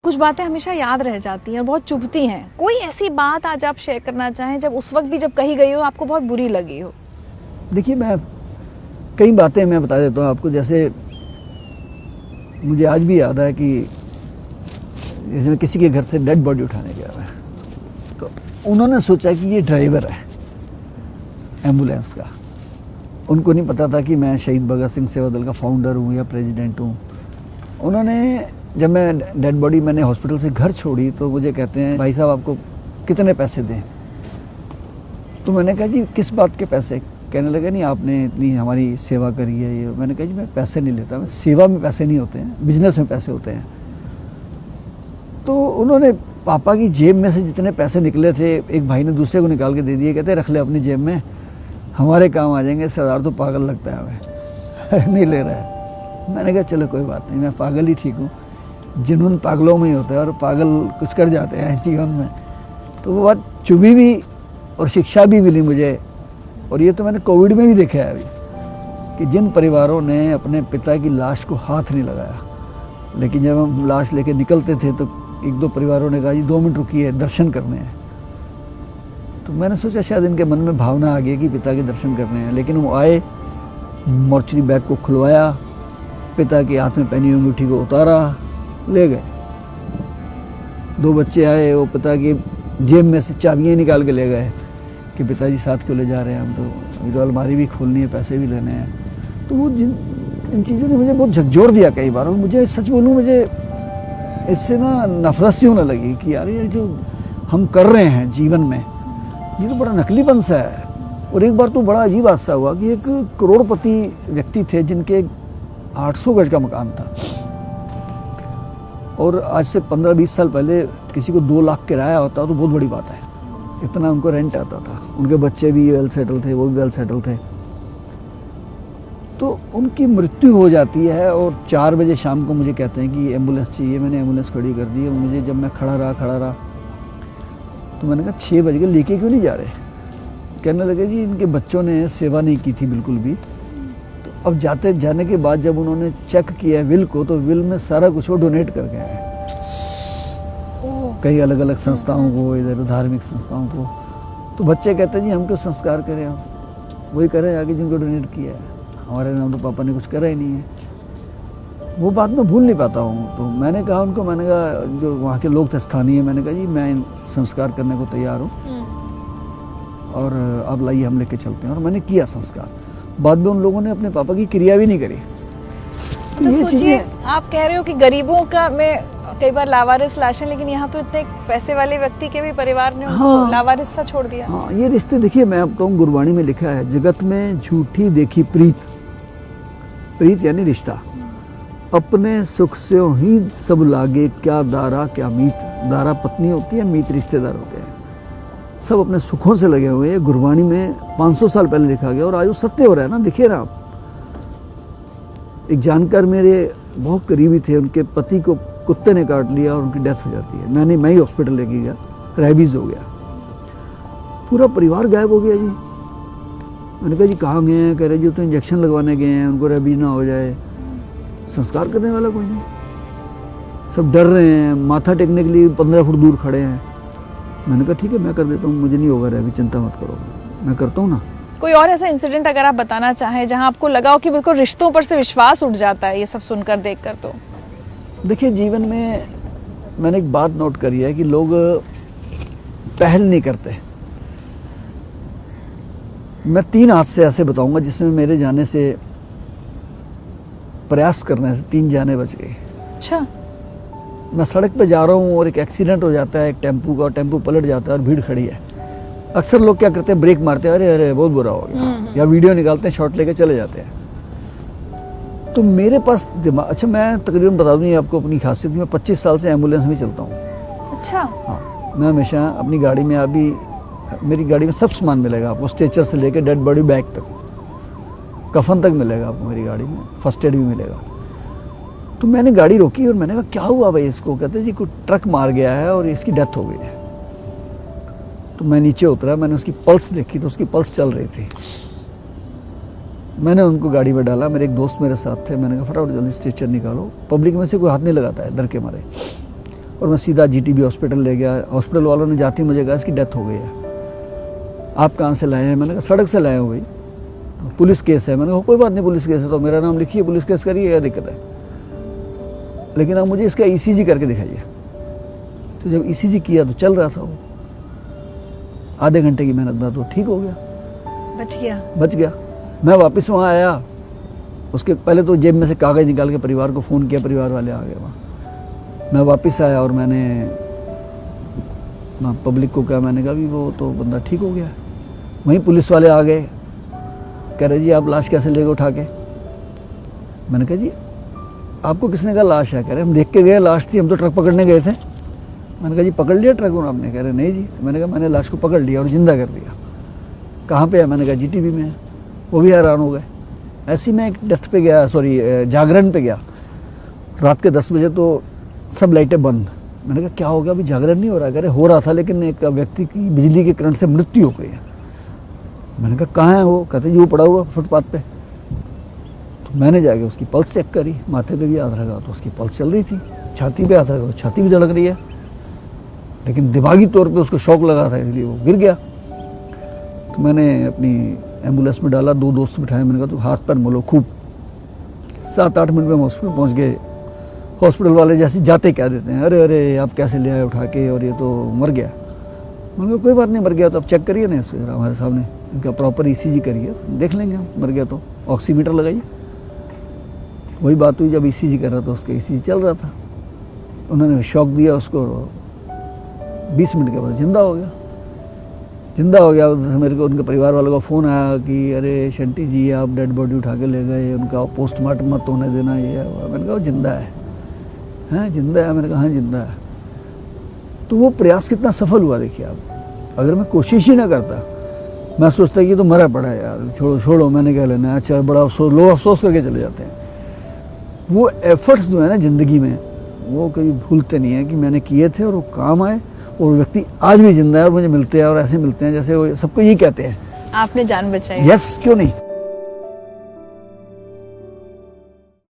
कुछ बातें हमेशा याद रह जाती हैं और बहुत चुभती हैं। कोई ऐसी बात आज आप शेयर करना चाहें जब उस वक्त भी जब कही गई हो आपको बहुत बुरी लगी हो? देखिए, मैं कई बातें मैं बता देता हूँ आपको। जैसे मुझे आज भी याद है कि जैसे मैं किसी के घर से डेड बॉडी उठाने गया था, तो उन्होंने सोचा कि ये ड्राइवर है एम्बुलेंस का। उनको नहीं पता था कि मैं शहीद भगत सिंह सेवा दल का फाउंडर हूँ या प्रेसिडेंट हूँ। उन्होंने, जब मैं डेड बॉडी मैंने हॉस्पिटल से घर छोड़ी तो मुझे कहते हैं, भाई साहब आपको कितने पैसे दें? तो मैंने कहा जी किस बात के पैसे? कहने लगे नहीं आपने इतनी हमारी सेवा करी है ये। मैंने कहा जी मैं पैसे नहीं लेता, मैं सेवा में पैसे नहीं होते हैं, बिजनेस में पैसे होते हैं। तो उन्होंने पापा की जेब में से जितने पैसे निकले थे एक भाई ने दूसरे को निकाल के दे दिए। कहते रख ले अपनी जेब में, हमारे काम आ जाएंगे। सरदार तो पागल लगता है हमें नहीं ले रहा है। मैंने कहा चलो कोई बात नहीं, मैं पागल ही ठीक हूँ। जुनून पागलों में ही होता है और पागल कुछ कर जाते हैं जीवन में। तो वो बात चुभी भी और शिक्षा भी मिली मुझे। और ये तो मैंने कोविड में भी देखा है अभी कि जिन परिवारों ने अपने पिता की लाश को हाथ नहीं लगाया, लेकिन जब हम लाश लेके निकलते थे तो एक दो परिवारों ने कहा जी 2 मिनट रुकिए, दर्शन करने हैं। तो मैंने सोचा शायद इनके मन में भावना आ गई कि पिता के दर्शन करने हैं। लेकिन वो आए, मोर्चरी बैग को खुलवाया, पिता के हाथ में पहनी हुई अंगूठी को उतारा, ले गए। 2 बच्चे आए, वो पिता की जेब में से चाबियाँ निकाल के ले गए कि पिताजी साथ क्यों ले जा रहे हैं, हम तो अभी तो अलमारी भी खोलनी है, पैसे भी लेने हैं। तो वो इन चीज़ों ने मुझे बहुत झकझोर दिया कई बार। और मुझे सच बोलूँ, मुझे इससे ना नफरत सी होने लगी कि यार ये जो हम कर रहे हैं जीवन में, ये तो बड़ा नकलीपन सा है। और एक बार तो बड़ा अजीब हादसा हुआ कि एक करोड़पति व्यक्ति थे जिनके 800 गज का मकान था, और आज से 15-20 साल पहले किसी को 2 लाख किराया होता तो बहुत बड़ी बात है, इतना उनको रेंट आता था। उनके बच्चे भी वेल सेटल थे, वो भी वेल सेटल थे। तो उनकी मृत्यु हो जाती है और 4 बजे शाम को मुझे कहते हैं कि एम्बुलेंस चाहिए। मैंने एम्बुलेंस खड़ी कर दी। और मुझे, जब मैं खड़ा रहा तो मैंने कहा 6 बज गए, लेके क्यों नहीं जा रहे? कहने लगे जी इनके बच्चों ने सेवा नहीं की थी बिल्कुल भी। तो अब जाने के बाद जब उन्होंने चेक किया विल को, तो विल में सारा कुछ वो डोनेट कर गए हैं कई अलग अलग संस्थाओं को, इधर धार्मिक संस्थाओं को। तो बच्चे कहते हैं जी हम क्यों संस्कार करें, हम वही करें आगे जिनको डोनेट किया है, हमारे नाम तो पापा ने कुछ करा ही नहीं है। वो बात मैं भूल नहीं पाता हूँ। तो मैंने कहा उनको, मैंने कहा जो वहाँ के लोग थे स्थानीय, मैंने कहा जी मैं संस्कार करने को तैयार हूँ और आप लाइए हम लेके चलते हैं। और मैंने किया संस्कार। बाद में उन लोगों ने अपने पापा की क्रिया भी नहीं करी। तो ये सोचिए, आप कह रहे हो कि गरीबों का में कई बार लावारिस लाशें, लेकिन यहाँ तो इतने पैसे वाले व्यक्ति के भी परिवार ने उनको लावारिस सा छोड़ दिया। हाँ, ये रिश्ते देखिए, मैं आपको कहूँ गुरबाणी में लिखा है, जगत में झूठी देखी प्रीत, प्रीत यानी रिश्ता, अपने सुख से ही सब लागे, क्या दारा क्या मीत। दारा पत्नी होती है, मीत रिश्तेदार होते हैं। सब अपने सुखों से लगे हुए हैं। गुरबाणी में 500 साल पहले लिखा गया और आज वो सत्य हो रहा है ना। देखिए ना आप, एक जानकार मेरे बहुत करीबी थे, उनके पति को कुत्ते ने काट लिया और उनकी डेथ हो जाती है। मैं ही हॉस्पिटल लेके गया, रेबीज हो गया, पूरा परिवार गायब हो गया जी। मैंने कहा जी कहाँ गए हैं? कह रहे जी तो इंजेक्शन लगवाने गए हैं, उनको रेबीज ना हो जाए। संस्कार करने वाला कोई नहीं, सब डर रहे हैं, माथा टेकने के लिए 15 फुट दूर खड़े हैं। मैंने कहा ठीक है मैं कर देता हूँ, मुझे नहीं होगा रेबीज, चिंता मत करो, मैं करता हूँ ना। कोई और ऐसा इंसिडेंट अगर आप बताना चाहें जहां आपको लगा हो कि बिल्कुल रिश्तों पर से विश्वास उठ जाता है ये सब सुनकर देखकर? तो देखिए, जीवन में मैंने एक बात नोट करी है कि लोग पहल नहीं करते। मैं 3 हादसे ऐसे बताऊंगा जिसमें मेरे जाने से, प्रयास करने से 3 जाने बच गई। अच्छा। मैं सड़क पे जा रहा हूँ और एक एक्सीडेंट हो जाता है एक टेम्पू का, टेम्पू पलट जाता है और भीड़ खड़ी है। अक्सर लोग क्या करते हैं, ब्रेक मारते हैं, अरे अरे बहुत बुरा हो गया, या वीडियो निकालते हैं, शॉट लेके चले जाते हैं। तो मेरे पास दिमाग, अच्छा मैं तकरीबन बता दूँ आपको अपनी खासियत, मैं 25 साल से एम्बुलेंस में चलता हूँ। अच्छा। हाँ, मैं हमेशा अपनी गाड़ी में, अभी मेरी गाड़ी में सब सामान मिलेगा आपको, स्ट्रेचर से लेकर डेड बॉडी बैग तक, कफन तक मिलेगा आपको मेरी गाड़ी में, फर्स्ट एड भी मिलेगा। तो मैंने गाड़ी रोकी और मैंने कहा क्या हुआ भाई इसको? कहते जी कोई ट्रक मार गया है और इसकी डेथ हो गई है। तो मैं नीचे उतरा, मैंने उसकी पल्स देखी तो उसकी पल्स चल रही थी। मैंने उनको गाड़ी में डाला, मेरे एक दोस्त मेरे साथ थे, मैंने कहा फटाफट जल्दी स्ट्रेचर निकालो। पब्लिक में से कोई हाथ नहीं लगाता है, डर के मारे। और मैं सीधा जीटीबी हॉस्पिटल ले गया। हॉस्पिटल वालों ने जाते ही मुझे कहा इसकी डेथ हो गई है। आप कहाँ से लाए हैं? मैंने कहा सड़क से लाए हो भाई, पुलिस केस है। मैंने कहा कोई बात नहीं, पुलिस केस है तो मेरा नाम लिखिए, पुलिस केस करिए, क्या दिक्कत है, लेकिन आप मुझे इसका ईसीजी करके दिखाइए। तो जब ईसीजी किया तो चल रहा था वो, आधे घंटे की मेहनत बाद वो ठीक हो गया, बच गया। मैं वापस वहाँ आया, उसके पहले तो जेब में से कागज़ निकाल के परिवार को फ़ोन किया, परिवार वाले आ गए वहाँ। मैं वापस आया और मैंने पब्लिक को कहा, मैंने कहा भी वो तो बंदा ठीक हो गया है। वहीं पुलिस वाले आ गए, कह रहे जी आप लाश कैसे ले गए उठा के? मैंने कहा जी आपको किसने कहा लाश है? कह रहे हम देख के गए, लाश थी, हम तो ट्रक पकड़ने गए थे। मैंने कहा जी पकड़ लिया ट्रक आपने? कह रहे नहीं जी। मैंने कहा मैंने लाश को पकड़ लिया और ज़िंदा कर दिया। कहाँ पे है? मैंने कहा जीटीबी में है। वो भी हैरान हो गए। ऐसे ही मैं एक डेथ पे गया, जागरण पे गया, रात के 10 बजे, तो सब लाइटें बंद। मैंने कहा क्या हो गया? अभी जागरण नहीं हो रहा? कह रहे हो रहा था, लेकिन एक व्यक्ति की बिजली के करंट से मृत्यु हो गई है। मैंने कहा कहाँ है वो? कहते जी वो पड़ा हुआ फुटपाथ पे। तो मैंने जाके उसकी पल्स चेक करी, माथे पे भी हाथ रखा तो उसकी पल्स चल रही थी, छाती पे हाथ रखा तो छाती भी धड़क रही है, लेकिन दिमागी तौर पे उसको शौक लगा था इसलिए वो गिर गया। तो मैंने अपनी एम्बुलेंस में डाला, 2 दोस्त बिठाए, मैंने कहा तो हाथ पैर मलो खूब। 7-8 मिनट में हम हॉस्पिटल पहुँच गए। हॉस्पिटल वाले जैसे जाते कह देते हैं अरे अरे आप कैसे ले आए उठा के, और ये तो मर गया। मैंने कहा कोई बात नहीं, मर गया तो अब चेक करिए ना इसको जरा हमारे सामने, इनका प्रॉपर ईसीजी करिए, देख लेंगे हम, मर गया तो ऑक्सीमीटर लगाइए। वही बात हुई, जब ईसीजी कर रहा था उसका ईसीजी चल रहा था, उन्होंने शॉक दिया उसको, 20 मिनट के बाद जिंदा हो गया। उधर से मेरे को उनके परिवार वालों का फ़ोन आया कि अरे शंटी जी आप डेड बॉडी उठा के ले गए, उनका पोस्टमार्टम मत होने देना, ये है। मैंने कहा वो जिंदा है। हैं जिंदा है? मैंने कहा हाँ जिंदा है। तो वो प्रयास कितना सफल हुआ देखिए आप। अगर मैं कोशिश ही ना करता, मैं सोचता कि तो मरा पड़ा है यार, छोड़ो मैंने क्या लेना है, अच्छा बड़ा अफसोस, लोग अफसोस करके चले जाते हैं। वो एफर्ट्स जो है ना ज़िंदगी में, वो कभी भूलते नहीं है कि मैंने किए थे और वो काम आए, और व्यक्ति आज भी जिंदा है और मुझे मिलते हैं और ऐसे मिलते हैं जैसे वो सबको यही कहते हैं आपने जान बचाई। यस, क्यों नहीं।